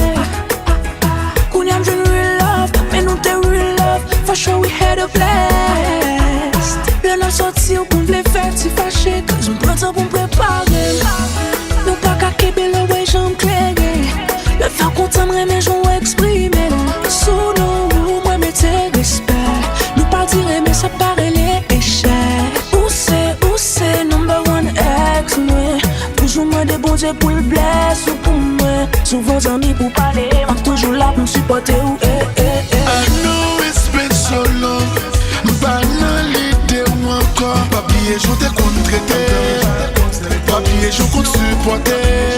Qu'on y a besoin de real love, mais nous t'es real love. For sure we had a blast. Le nom sorti ou qu'on voulait faire si fâché, cause on prend temps pour me préparer. Nous pas qu'à keeper le way j'en crée. Le faire content mais j'en exprimer. Sous nous, moi mettez respect. Nous pas dire mais ça paraît les échecs. Où c'est number one ex, moi. Toujours moi des bons dieux pour le blesser ou pour moi. Souvent amis pour parler, on toujours là pour me supporter ou I know it's been so long. Banalité ou encore. Papier, j'en t'ai contre-traité. Papier, j'en compte supporter.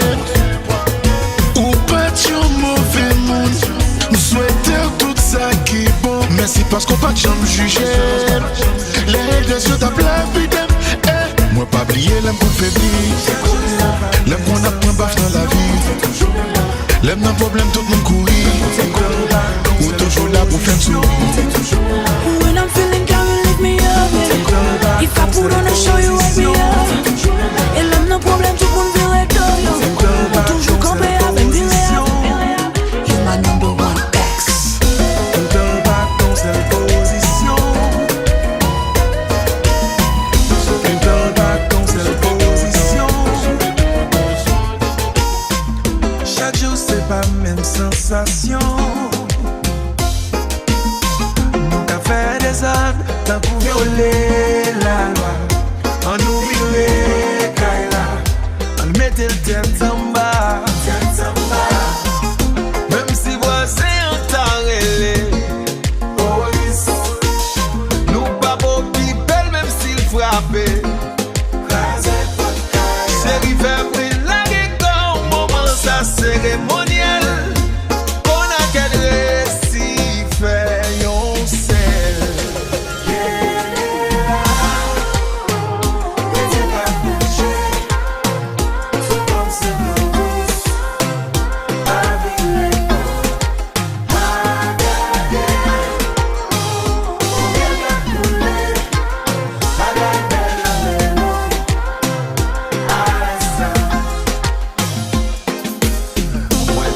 Ou pas de mauvais monde. Nous souhaitons tout ça qui est bon. Merci parce qu'on pas de jambes juger. Les deux sur ta place, putain. Moi pas oublier l'aime pour faiblir. L'aime qu'on apprend baf dans la vie. L'aime dans problème tout le monde courir. Ou toujours là pour faire sourire. When I'm feeling down, you lift me up. If I put on a show, you wake me up. Et l'aime nos problèmes, tout le monde veut les doyaux. Toujours campé avec des léas. You're my number one ex. On te bat dans cette position. On te bat dans cette position. Chaque jour c'est pas même sensation. Nous t'as fait des ordres, t'as pour violer la loi. On nous virait Kaila, on mettait le tête en bas. Même si voisin en t'arrêlé, police. Nous pas beau qui belle même s'il frappait. Chérie fait briller la gueule, moment ça cérémoniel. On a qu'à récit fait yon sel.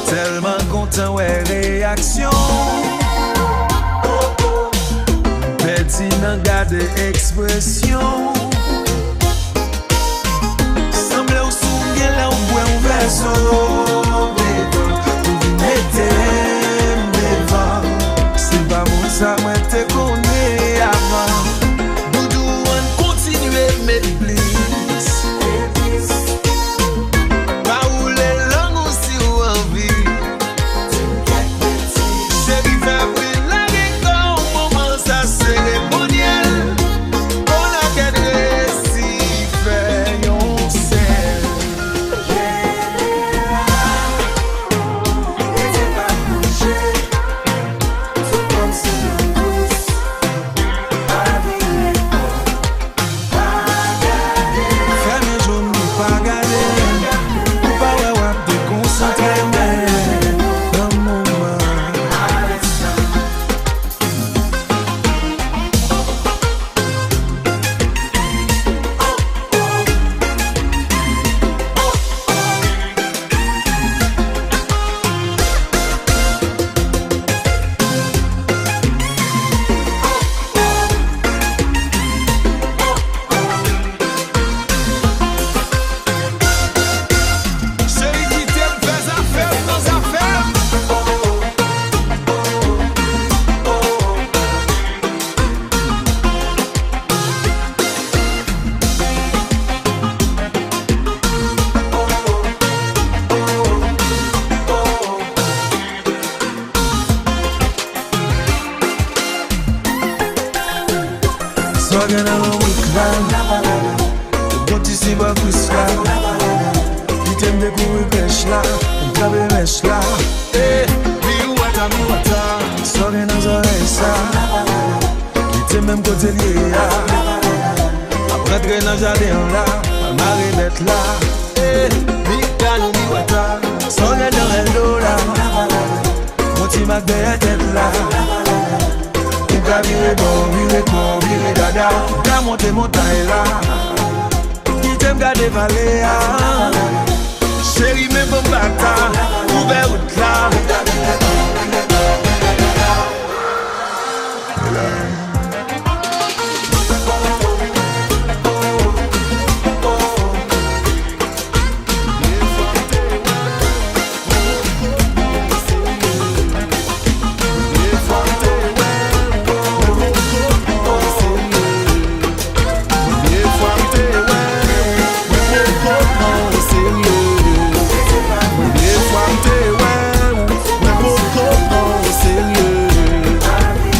Tellement content, ouais, réaction. Petit n'en garde expression. Semble au souvenir là où boit un verso. Pour vous mettre devant. C'est pas bon ça, moi te connais avant. Doudou, on continue à mettre bliss. Swaggin' on a week là. Don't you see what we swag? You tell me go with mesh là. On travel mesh là. Eh, me water, me water. Swaggin' on a race. You tell me côté lié là. Après traîner dans jardin là. Marie bête là. Eh, me can me water. Swaggin' dans el dos là. Mon petit Mac de la tête là. Vire dada, la monte montagne là. Qui t'aime garder valer là. Chérie, mais bon bata, ouvert route là.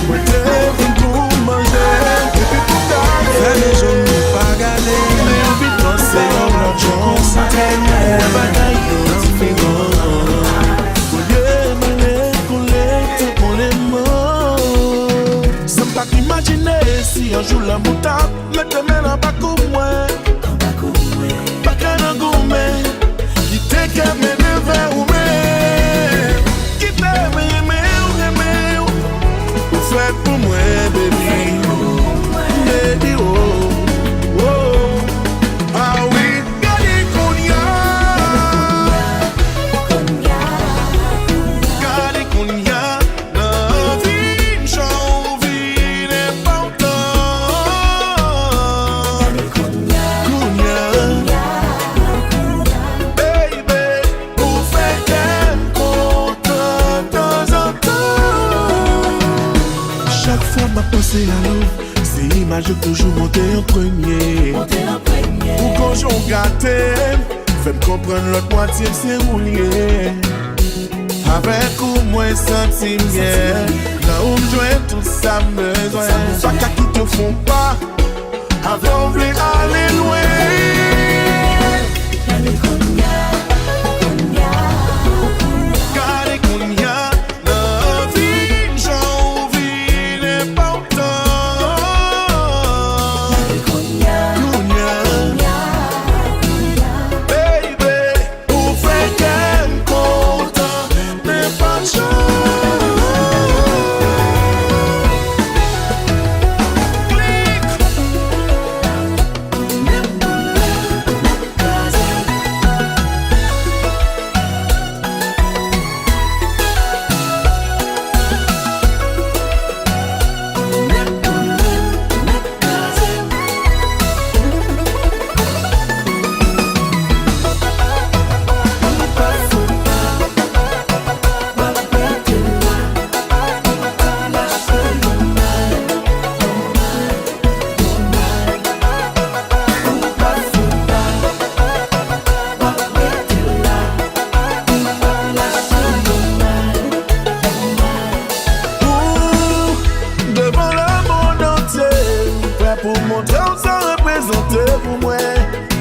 We're connais si un jour la moutarde, mette mes mains pas comme moi. Pas qu'un gourmet, qui t'écarte mes devants ou mes. Qui t'aime, aimer, ou fait pour moi, baby. Baby, oh, oh. Ah oui, gardez qu'on y a. Gardez qu'on y a. La vie, j'en vis n'importe. Qu'on y a. Baby, vous faites qu'elle content de temps en temps. Chaque fois ma pensée à l'eau. C'est image toujours monter en premier. Ou quand j'en gâté, fais-moi comprendre l'autre moitié c'est roulier. Avec ou moins senti bien. Là où j'joins tout ça besoin. Soit qu'à qui te font pas. Avant de aller loin. Gardez qu'on y a. La vie, j'en vis n'importe.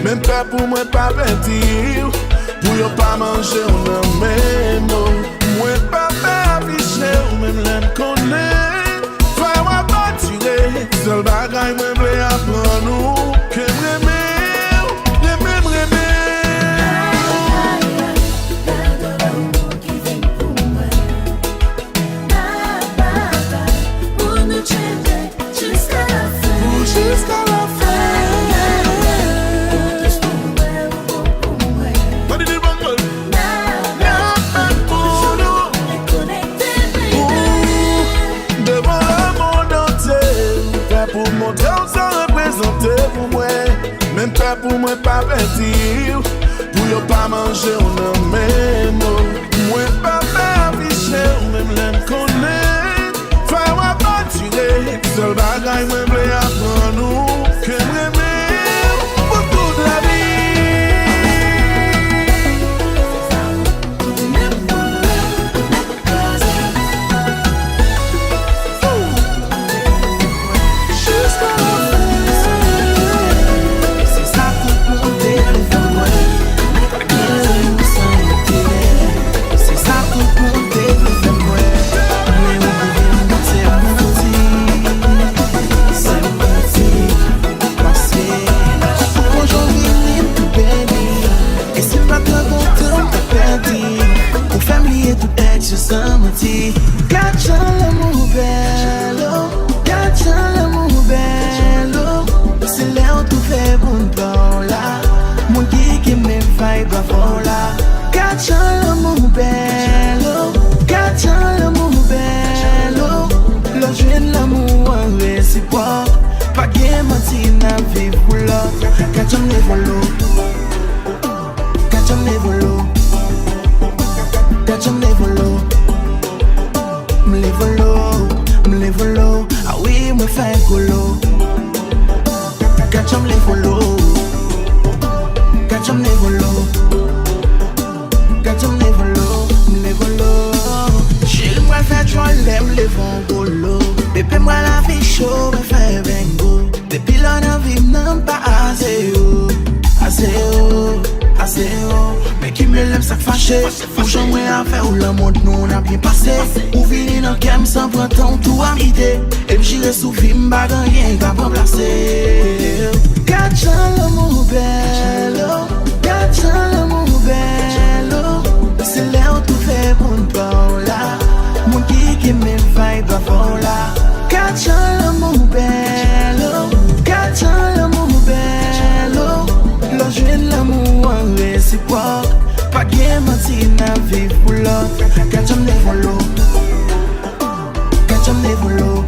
Même pas pour moi pas mentir. Pour yo pas manger on a même moi pas afficher ou même l'aime connaître. Faire moi pas tirer. Seul bagaille moi voulais apprendre nous. Que m'aimer, les mêmes jusqu'à la fin. Pour montrer on s'en représenter pour moi. Même pas pour moi pas mentir. Pour yo pas manger on a même moi pas afficher ou même l'aime connaître. Faire moi pas tirer. Seul bagaille moi voulais apprendre nous. Que m'aimer pour toute la vie. Gâcha l'amour bello, gâcha l'amour bello. C'est là où tout fait bon temps là. Mon qui me vibe avant là. Gâcha l'amour bello, gâcha l'amour bello. Le jeune l'amour en réciproque. Pas game menti na vivre pour l'autre. Gâcha me volo, gâcha me volo, gâcha me volo. Me volo, ah oui, me fait colo. Catch me volo, catch me volo, catch me volo. J'ai moi fait toi l'aime les vents colo. Bébé moi la vie chaud me fait bengo. Depuis là la vie n'a pas assez haut, assez haut, assez haut. Mais qui me l'aime ça fâche marché. Ou j'aimerais à faire où le monde nous on a bien passé. Ou venir dans kem sans prendre temps tout à midi. Et puis j'irai sous film, pas rien qu'à remplacer. Catch l'amour bello, catch l'amour bello. C'est là où tout fait pour nous là. Mon qui me vibe à fond là. Catch l'amour bello, catch l'amour bello. L'on joue l'amour en réciproque. Pas de mentir na vie pour l'autre. Catch on never low, catch on never low,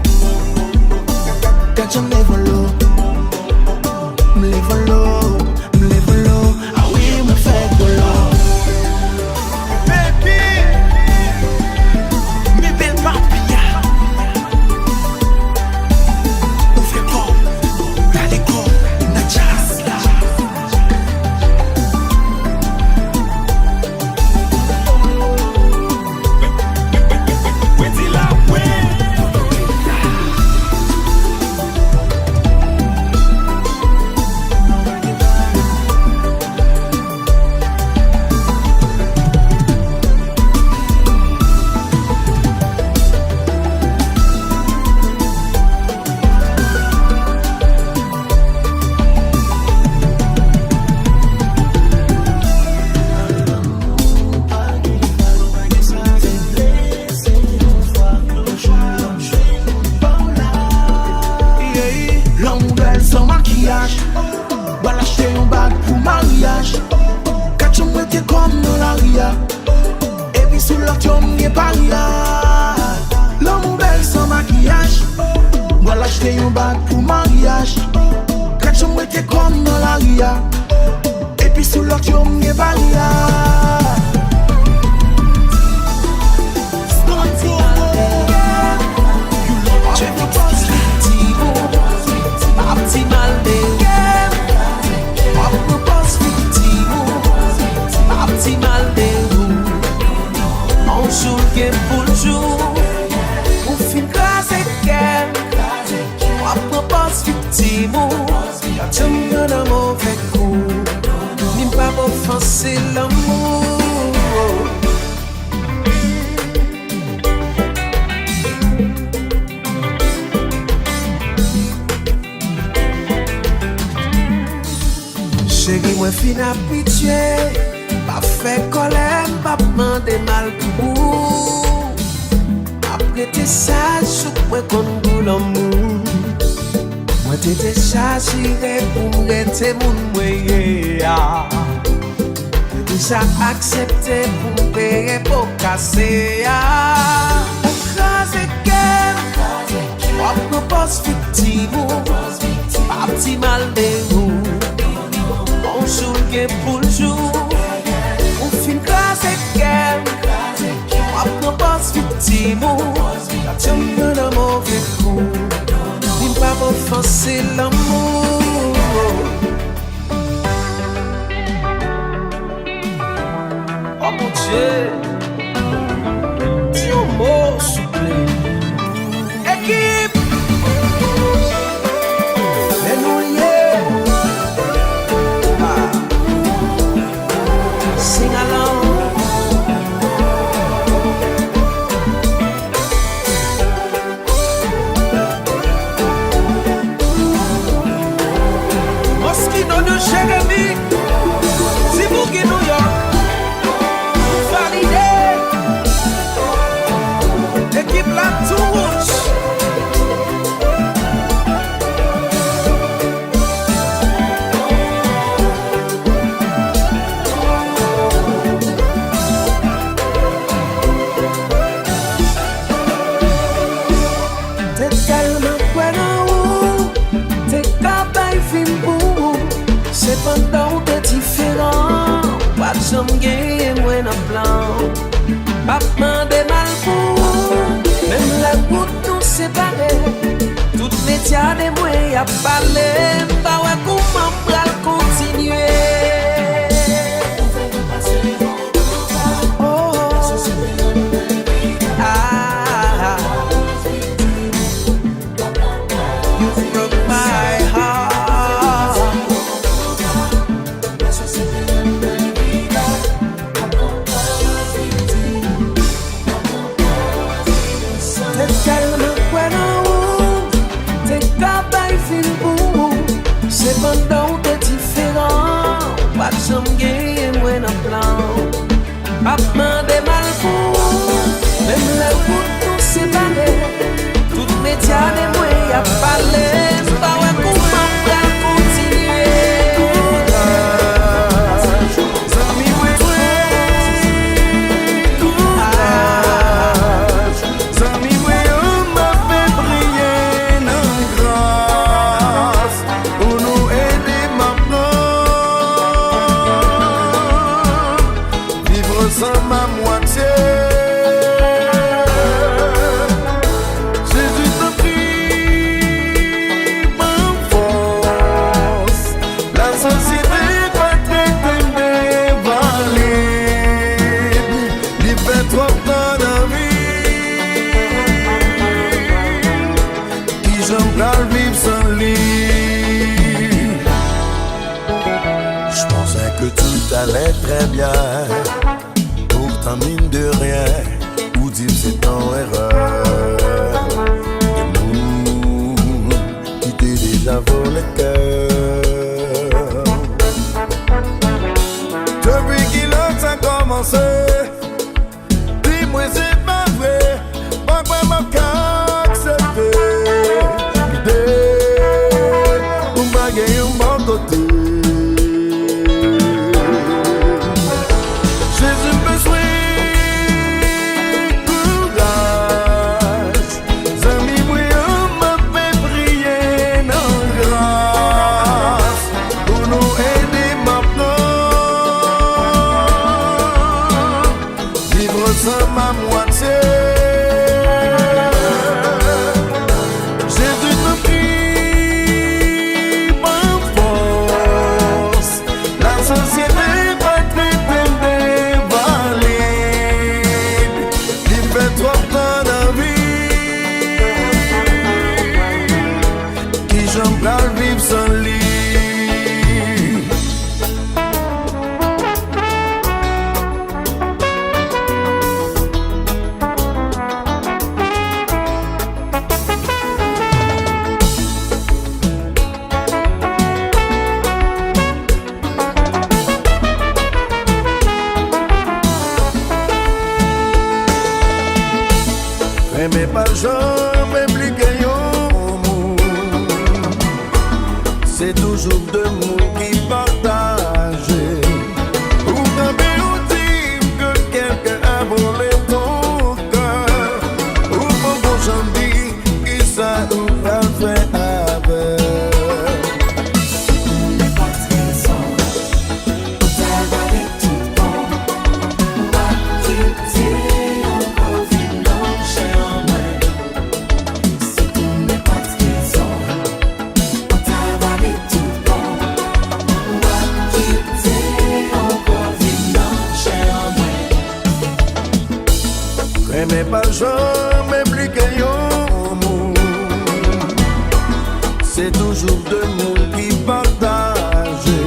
catch on never low. Me live low, ah oui me fait pour l'eau. Baby, me belle papilla. On fait quoi? Allez go, na jazz là. Voilà acheter un bague pour mariage. Quand tu me dis comme dans la ria. Et puis sous l'autre tu m'y paria. L'homme belle sans maquillage. Voilà acheter un bague pour mariage. Quand tu me dis comme dans la ria. Et puis sous l'autre tu m'y paria. C'est l'amour. Chérie, moi fin habitué. Pas fait colère, pas demander mal pour. Après t'es sage, moi qu'on goûte l'amour. Moi t'étais chargé pour me rester mon moyen. Déjà accepté pour me payer pour casser. Pour craser qu'elle, on propose victime. Pas petit mal de vous. On joue que pour le jour. On finit craser qu'elle, on propose victime. Tu me donnes un mauvais coup. N'aime pas m'offenser l'amour. Oh mon Dieu, dis un mot s'il vous plaît. Équipe, fais-nous lier. Sing along. Mosquito de Jérémy, c'est vous qui New York. Équipe la touche. T'es tellement bonne en haut. T'es capable fin pour. C'est pendant t'es différent. Pas de jambe gagne moins en plan. Pas demander mal pour. Même la route nous sépare. Toutes les médias des moyens à parler. Pas ouais comment pral continuer. Oh, ah, you broke my heart. facile pour c'est pendant où t'es différent. Pas de chambre gagner, moi dans plan. Pas demander mal pour même la route nous séparer. Tout média de moi y a parlé. C'est pas ouais qu'on va continuer. Allait très bien, pourtant mine de rien, ou dire c'est ton erreur. Des mots qui t'est déjà volé le cœur. Depuis qu'il a commencé, dis-moi c'est pas vrai, pourquoi m'a accepté l'idée où m'a gagné un bon côté. Mais pas jamais plus gagnant, c'est toujours deux mots qui partagent. Ou quand on dit que quelqu'un a volé ton cœur, ou pour j'en dis qui ça ou va faire avec. Mais pas jamais plus qu'un mot, c'est toujours deux mots qui partagent.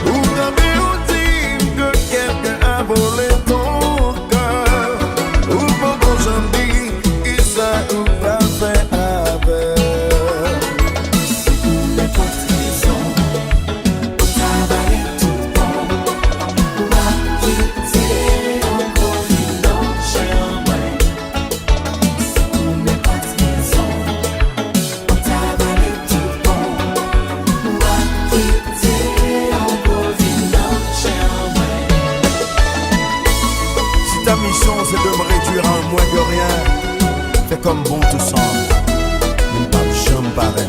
Ou quand on dit que quelqu'un a volé ton cœur, ou pour j'en dis qui ça ou va faire avec. Ta mission c'est de me réduire en moins que rien. Fais comme bon te semble. Une pas jamais pareil.